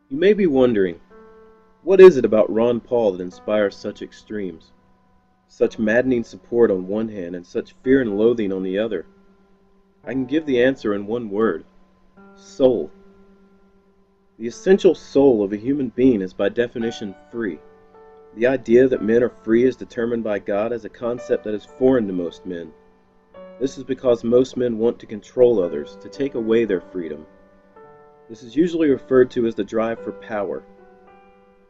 You may be wondering, what is it about Ron Paul that inspires such extremes? Such maddening support on one hand and such fear and loathing on the other? I can give the answer in one word: soul. The essential soul of a human being is by definition free. The idea that men are free is determined by God as a concept that is foreign to most men. This is because most men want to control others, to take away their freedom. This is usually referred to as the drive for power.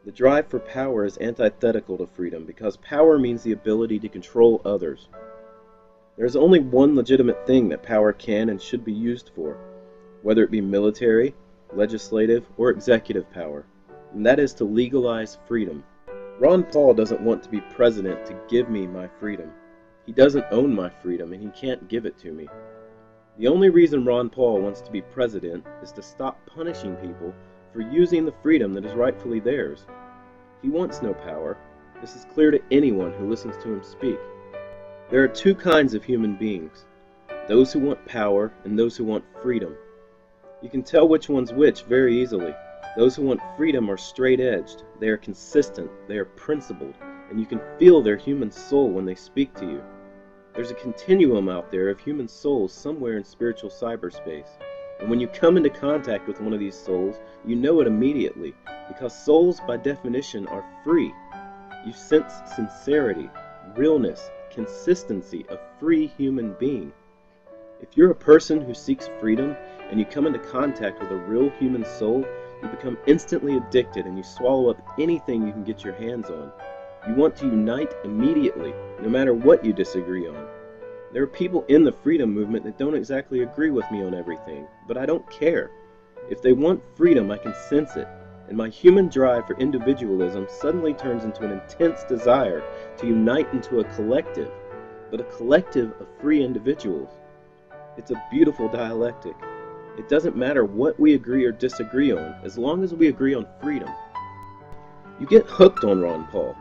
The drive for power is antithetical to freedom because power means the ability to control others. There is only one legitimate thing that power can and should be used for, whether it be military, legislative, or executive power, and that is to legalize freedom. Ron Paul doesn't want to be president to give me my freedom. He doesn't own my freedom, and he can't give it to me. The only reason Ron Paul wants to be president is to stop punishing people for using the freedom that is rightfully theirs. He wants no power. This is clear to anyone who listens to him speak. There are two kinds of human beings: those who want power and those who want freedom. You can tell which one's which very easily. Those who want freedom are straight-edged, they are consistent, they are principled, and you can feel their human soul when they speak to you. There's a continuum out there of human souls somewhere in spiritual cyberspace. And when you come into contact with one of these souls, you know it immediately, because souls by definition are free. You sense sincerity, realness, consistency, a free human being. If you're a person who seeks freedom and you come into contact with a real human soul, you become instantly addicted and you swallow up anything you can get your hands on. You want to unite immediately, no matter what you disagree on. There are people in the freedom movement that don't exactly agree with me on everything, but I don't care. If they want freedom, I can sense it, and my human drive for individualism suddenly turns into an intense desire to unite into a collective, but a collective of free individuals. It's a beautiful dialectic. It doesn't matter what we agree or disagree on, as long as we agree on freedom. You get hooked on Ron Paul,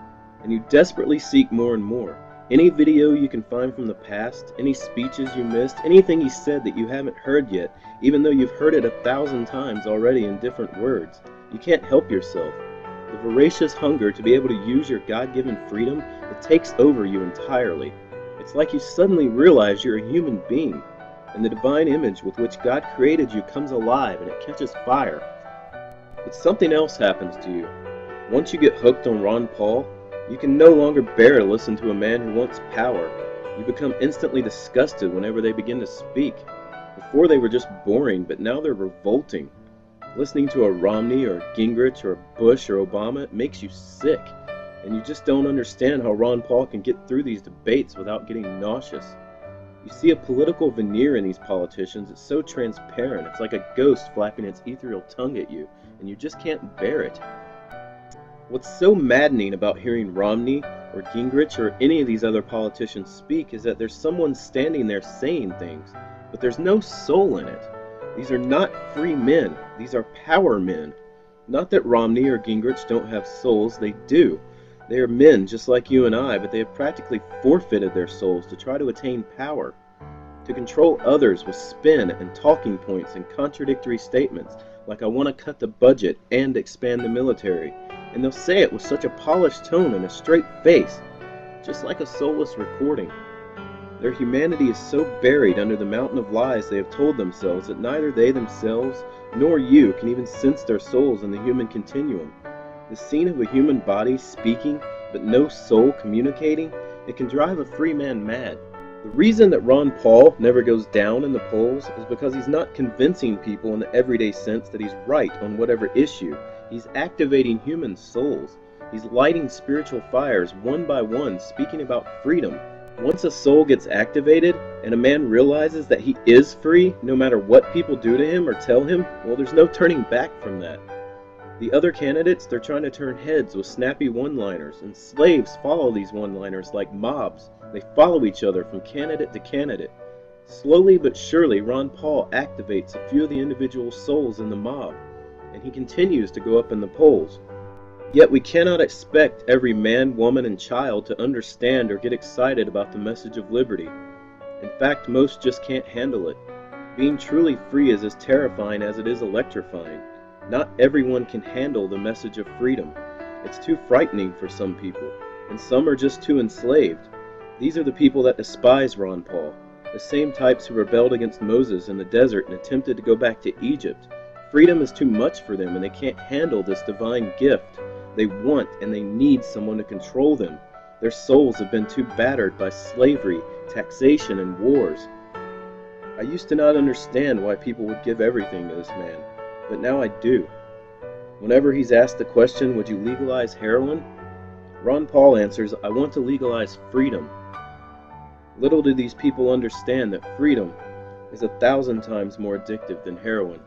and you desperately seek more and more. Any video you can find from the past, any speeches you missed, anything he said that you haven't heard yet, even though you've heard it 1,000 times already in different words. You can't help yourself. The voracious hunger to be able to use your God-given freedom, it takes over you entirely. It's like you suddenly realize you're a human being, and the divine image with which God created you comes alive and it catches fire. But something else happens to you. Once you get hooked on Ron Paul, you can no longer bear to listen to a man who wants power. You become instantly disgusted whenever they begin to speak. Before they were just boring, but now they're revolting. Listening to a Romney or a Gingrich or a Bush or Obama, it makes you sick. And you just don't understand how Ron Paul can get through these debates without getting nauseous. You see a political veneer in these politicians. It's so transparent. It's like a ghost flapping its ethereal tongue at you, and you just can't bear it. What's so maddening about hearing Romney or Gingrich or any of these other politicians speak is that there's someone standing there saying things, but there's no soul in it. These are not free men. These are power men. Not that Romney or Gingrich don't have souls, they do. They are men just like you and I, but they have practically forfeited their souls to try to attain power, to control others with spin and talking points and contradictory statements, like I want to cut the budget and expand the military. And they'll say it with such a polished tone and a straight face, just like a soulless recording. Their humanity is so buried under the mountain of lies they have told themselves that neither they themselves nor you can even sense their souls in the human continuum. The scene of a human body speaking, but no soul communicating, it can drive a free man mad. The reason that Ron Paul never goes down in the polls is because he's not convincing people in the everyday sense that he's right on whatever issue. He's activating human souls. He's lighting spiritual fires one by one, speaking about freedom. Once a soul gets activated, and a man realizes that he is free, no matter what people do to him or tell him, well, there's no turning back from that. The other candidates, they're trying to turn heads with snappy one-liners, and slaves follow these one-liners like mobs. They follow each other from candidate to candidate. Slowly but surely, Ron Paul activates a few of the individual souls in the mob, and he continues to go up in the polls. Yet we cannot expect every man, woman, and child to understand or get excited about the message of liberty. In fact, most just can't handle it. Being truly free is as terrifying as it is electrifying. Not everyone can handle the message of freedom. It's too frightening for some people, and some are just too enslaved. These are the people that despise Ron Paul, the same types who rebelled against Moses in the desert and attempted to go back to Egypt. Freedom is too much for them, and they can't handle this divine gift. They want and they need someone to control them. Their souls have been too battered by slavery, taxation, and wars. I used to not understand why people would give everything to this man, but now I do. Whenever he's asked the question, would you legalize heroin? Ron Paul answers, I want to legalize freedom. Little do these people understand that freedom is 1,000 times more addictive than heroin.